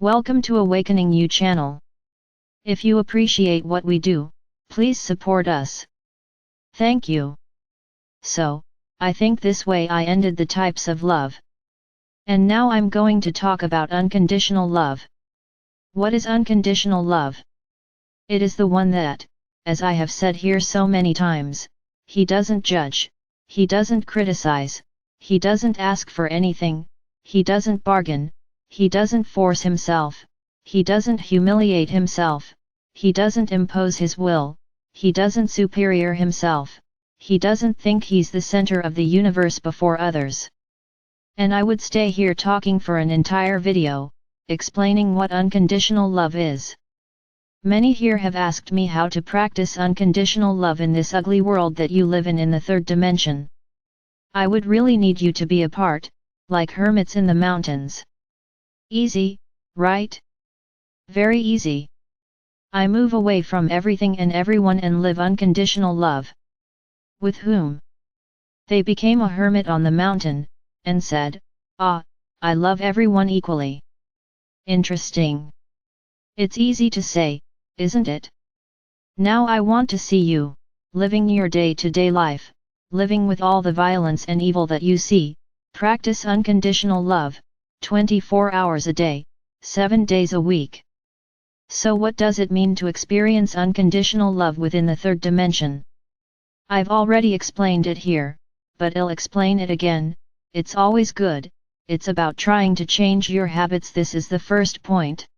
Welcome to Awakening You channel. If you appreciate what we do, please support us. Thank you. So, I think this way I ended the types of love. And now I'm going to talk about unconditional love. What is unconditional love? It is the one that, as I have said here so many times, he doesn't judge, he doesn't criticize, he doesn't ask for anything, he doesn't bargain, he doesn't force himself, he doesn't humiliate himself, he doesn't impose his will, he doesn't superior himself, he doesn't think he's the center of the universe before others. And I would stay here talking for an entire video, explaining what unconditional love is. Many here have asked me how to practice unconditional love in this ugly world that you live in the third dimension. I would really need you to be apart, like hermits in the mountains. Easy, right? Very easy. I move away from everything and everyone and live unconditional love. With whom? They became a hermit on the mountain, and said, "Ah, I love everyone equally." Interesting. It's easy to say, isn't it? Now I want to see you, living your day-to-day life, living with all the violence and evil that you see, practice unconditional love, 24 hours a day, 7 days a week. So what does it mean to experience unconditional love within the third dimension? I've already explained it here, but I'll explain it again. It's always good, it's about trying to change your habits. This is the first point.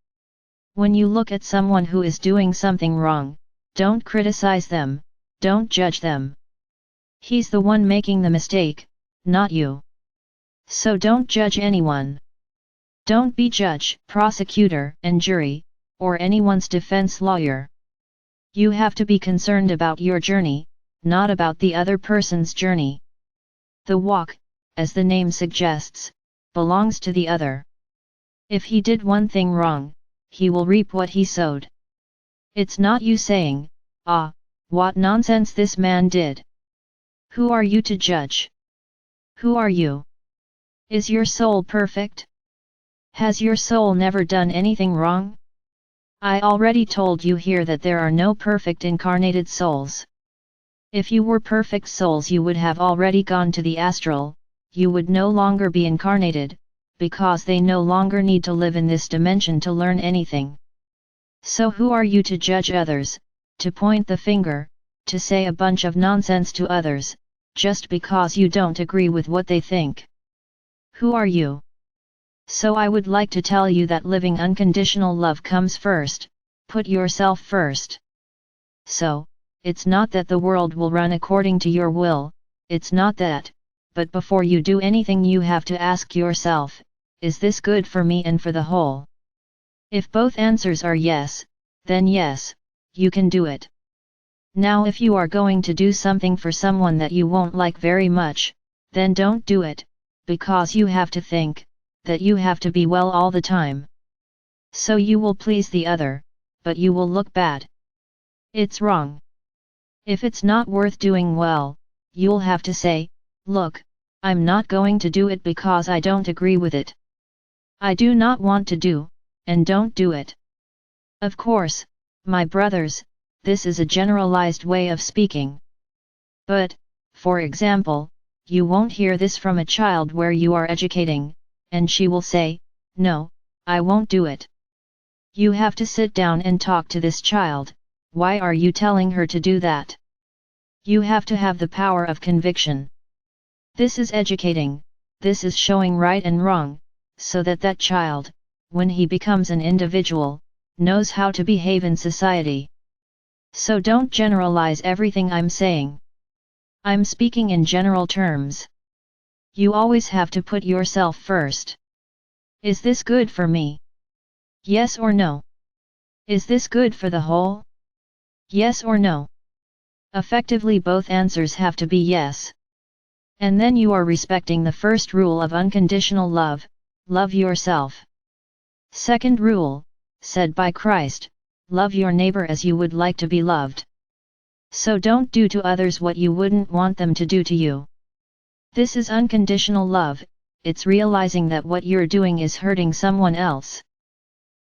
When you look at someone who is doing something wrong, don't criticize them, don't judge them. He's the one making the mistake, not you. So don't judge anyone. Don't be judge, prosecutor, and jury, or anyone's defense lawyer. You have to be concerned about your journey, not about the other person's journey. The walk, as the name suggests, belongs to the other. If he did one thing wrong, he will reap what he sowed. It's not you saying, "Ah, what nonsense this man did." Who are you to judge? Who are you? Is your soul perfect? Has your soul never done anything wrong? I already told you here that there are no perfect incarnated souls. If you were perfect souls, you would have already gone to the astral, you would no longer be incarnated, because they no longer need to live in this dimension to learn anything. So who are you to judge others, to point the finger, to say a bunch of nonsense to others, just because you don't agree with what they think? Who are you? So I would like to tell you that living unconditional love comes first, put yourself first. So, it's not that the world will run according to your will, it's not that, but before you do anything you have to ask yourself, is this good for me and for the whole? If both answers are yes, then yes, you can do it. Now if you are going to do something for someone that you won't like very much, then don't do it, because you have to think that you have to be well all the time. So you will please the other, but you will look bad. It's wrong. If it's not worth doing well, you'll have to say, "Look, I'm not going to do it because I don't agree with it. I do not want to do, and don't do it." Of course, my brothers, this is a generalized way of speaking. But, for example, you won't hear this from a child where you are educating, and she will say, "No, I won't do it." You have to sit down and talk to this child. Why are you telling her to do that? You have to have the power of conviction. This is educating, this is showing right and wrong, so that that child, when he becomes an individual, knows how to behave in society. So don't generalize everything I'm saying. I'm speaking in general terms. You always have to put yourself first. Is this good for me? Yes or no? Is this good for the whole? Yes or no? Effectively both answers have to be yes. And then you are respecting the first rule of unconditional love, love yourself. Second rule, said by Christ, love your neighbor as you would like to be loved. So don't do to others what you wouldn't want them to do to you. This is unconditional love, it's realizing that what you're doing is hurting someone else.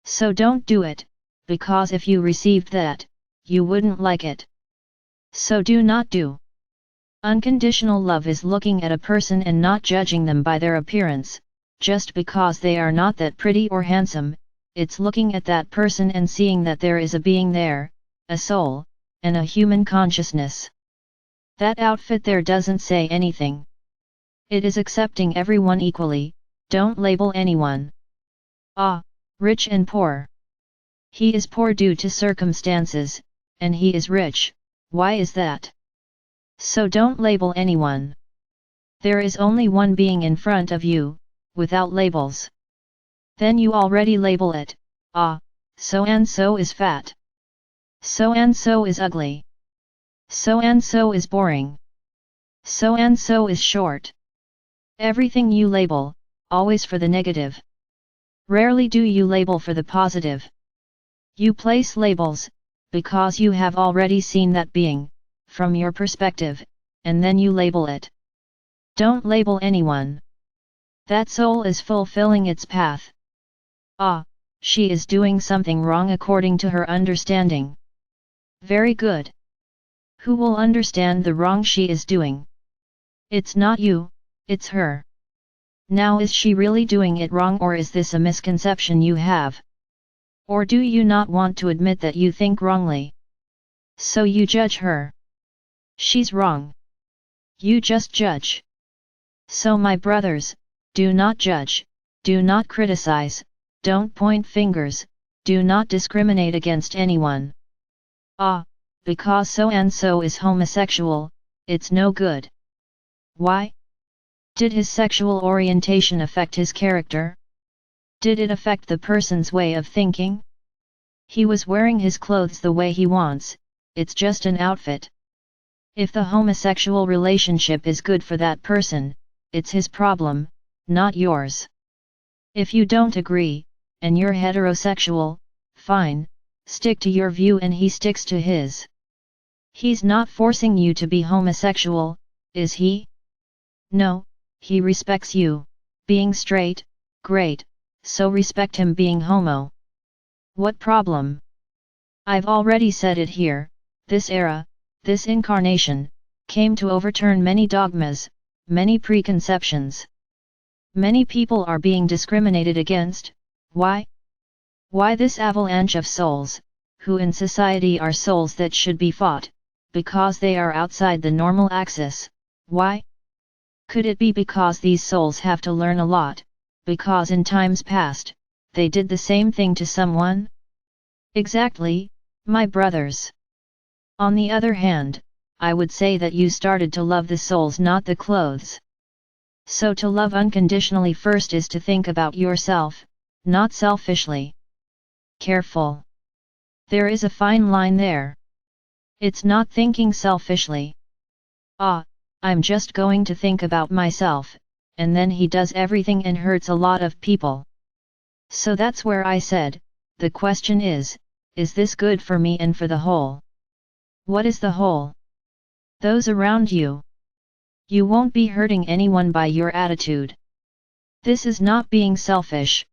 So don't do it, because if you received that, you wouldn't like it. So do not do. Unconditional love is looking at a person and not judging them by their appearance, just because they are not that pretty or handsome. It's looking at that person and seeing that there is a being there, a soul, and a human consciousness. That outfit there doesn't say anything. It is accepting everyone equally, don't label anyone. Ah, rich and poor. He is poor due to circumstances, and he is rich, why is that? So don't label anyone. There is only one being in front of you, without labels. Then you already label it, ah, so and so is fat. So and so is ugly. So and so is boring. So and so is short. Everything you label, always for the negative. Rarely do you label for the positive. You place labels, because you have already seen that being, from your perspective, and then you label it. Don't label anyone. That soul is fulfilling its path. Ah, she is doing something wrong according to her understanding. Very good. Who will understand the wrong she is doing? It's not you, it's her. Now is she really doing it wrong, or is this a misconception you have? Or do you not want to admit that you think wrongly? So you judge her. She's wrong. You just judge. So my brothers, do not judge, do not criticize, don't point fingers, do not discriminate against anyone. Ah, because so and so is homosexual, it's no good. Why? Did his sexual orientation affect his character? Did it affect the person's way of thinking? He was wearing his clothes the way he wants, it's just an outfit. If the homosexual relationship is good for that person, it's his problem, not yours. If you don't agree, and you're heterosexual, fine, stick to your view and he sticks to his. He's not forcing you to be homosexual, is he? No, he respects you, being straight, great, so respect him being homo. What problem? I've already said it here, this era, this incarnation, came to overturn many dogmas, many preconceptions. Many people are being discriminated against, why? Why this avalanche of souls, who in society are souls that should be fought, because they are outside the normal axis, why? Could it be because these souls have to learn a lot, because in times past, they did the same thing to someone? Exactly, my brothers. On the other hand, I would say that you started to love the souls, not the clothes. So to love unconditionally first is to think about yourself, not selfishly. Careful. There is a fine line there. It's not thinking selfishly. Ah, I'm just going to think about myself, and then he does everything and hurts a lot of people. So that's where I said, the question is this good for me and for the whole? What is the whole? Those around you. You won't be hurting anyone by your attitude. This is not being selfish.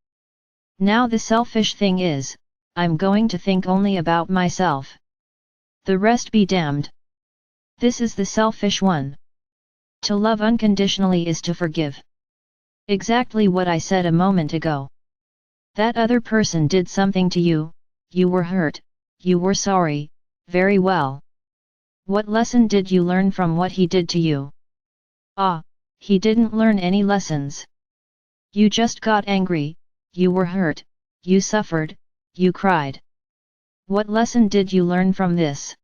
Now the selfish thing is, I'm going to think only about myself. The rest be damned. This is the selfish one. To love unconditionally is to forgive. Exactly what I said a moment ago. That other person did something to you, you were hurt, you were sorry, very well. What lesson did you learn from what he did to you? Ah, he didn't learn any lessons. You just got angry, you were hurt, you suffered, you cried. What lesson did you learn from this?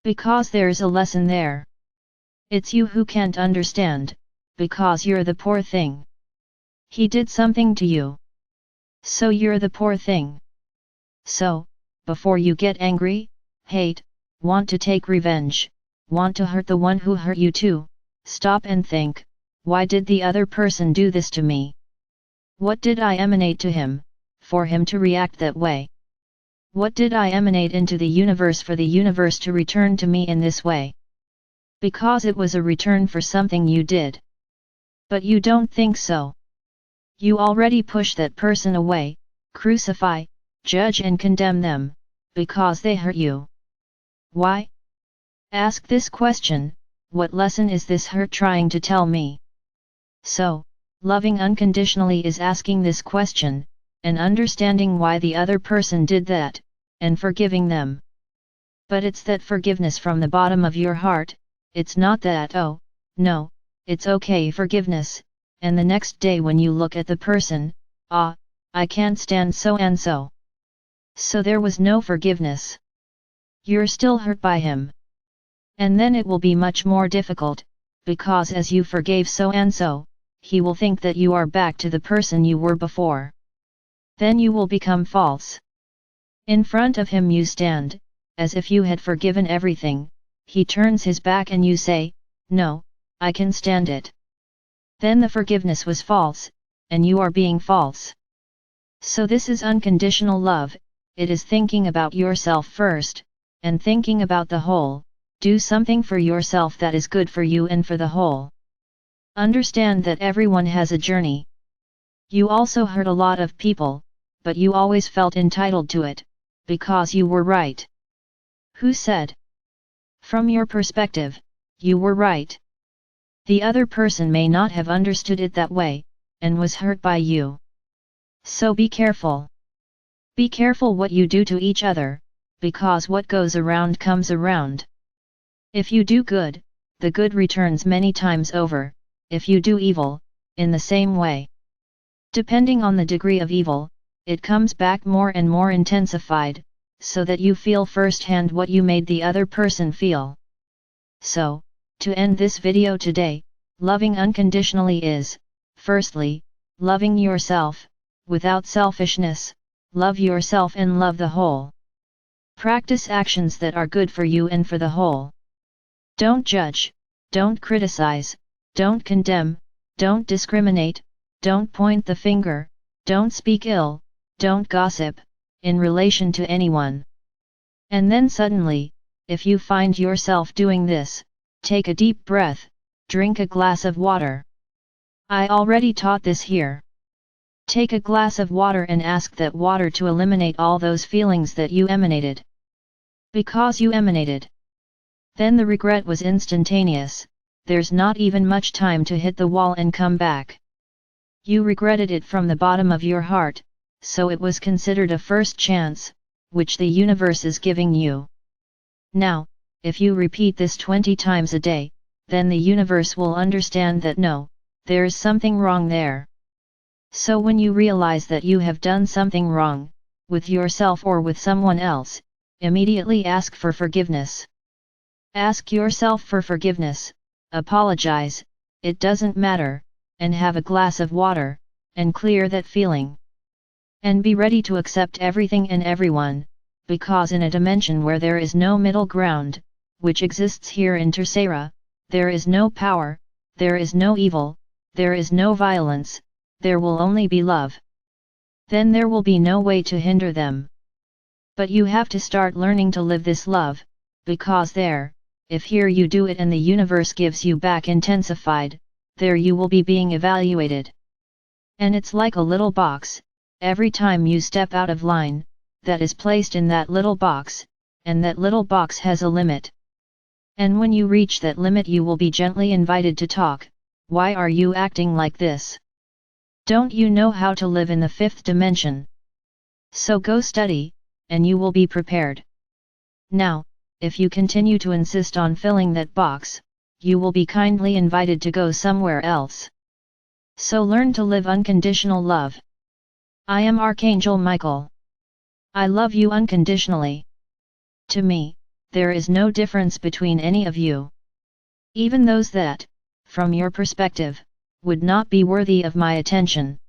Because there's a lesson there. It's you who can't understand, because you're the poor thing. He did something to you. So you're the poor thing. So, before you get angry, hate, want to take revenge, want to hurt the one who hurt you too, stop and think, why did the other person do this to me? What did I emanate to him, for him to react that way? What did I emanate into the universe for the universe to return to me in this way? Because it was a return for something you did. But you don't think so. You already push that person away, crucify, judge and condemn them, because they hurt you. Why? Ask this question: what lesson is this hurt trying to tell me? So, loving unconditionally is asking this question, and understanding why the other person did that, and forgiving them. But it's that forgiveness from the bottom of your heart, it's not that "oh, no, it's okay" forgiveness, and the next day when you look at the person, "ah, I can't stand so and so." So there was no forgiveness. You're still hurt by him. And then it will be much more difficult, because as you forgave so and so, he will think that you are back to the person you were before. Then you will become false. In front of him you stand, as if you had forgiven everything. He turns his back and you say, "No, I can stand it." Then the forgiveness was false, and you are being false. So this is unconditional love. It is thinking about yourself first, and thinking about the whole. Do something for yourself that is good for you and for the whole. Understand that everyone has a journey. You also hurt a lot of people, but you always felt entitled to it, because you were right. Who said? From your perspective, you were right. The other person may not have understood it that way, and was hurt by you. So be careful. Be careful what you do to each other, because what goes around comes around. If you do good, the good returns many times over. If you do evil, in the same way. Depending on the degree of evil, it comes back more and more intensified, so that you feel firsthand what you made the other person feel. So, to end this video today, loving unconditionally is, firstly, loving yourself, without selfishness. Love yourself and love the whole. Practice actions that are good for you and for the whole. Don't judge, don't criticize, don't condemn, don't discriminate, don't point the finger, don't speak ill, don't gossip, in relation to anyone. And then suddenly, if you find yourself doing this, take a deep breath, drink a glass of water. I already taught this here. Take a glass of water and ask that water to eliminate all those feelings that you emanated. Because you emanated. Then the regret was instantaneous. There's not even much time to hit the wall and come back. You regretted it from the bottom of your heart, so it was considered a first chance, which the universe is giving you. Now, if you repeat this 20 times a day, then the universe will understand that no, there is something wrong there. So when you realize that you have done something wrong, with yourself or with someone else, immediately ask for forgiveness. Ask yourself for forgiveness, apologize, it doesn't matter, and have a glass of water, and clear that feeling. And be ready to accept everything and everyone, because in a dimension where there is no middle ground, which exists here in Tercera, there is no power, there is no evil, there is no violence, there will only be love. Then there will be no way to hinder them. But you have to start learning to live this love, because there, if here you do it and the universe gives you back intensified, there you will be being evaluated. And it's like a little box, every time you step out of line, that is placed in that little box, and that little box has a limit. And when you reach that limit you will be gently invited to talk. Why are you acting like this? Don't you know how to live in the fifth dimension? So go study, and you will be prepared. Now, if you continue to insist on filling that box, you will be kindly invited to go somewhere else. So learn to live unconditional love. I am Archangel Michael. I love you unconditionally. To me, there is no difference between any of you. Even those that, from your perspective, would not be worthy of my attention.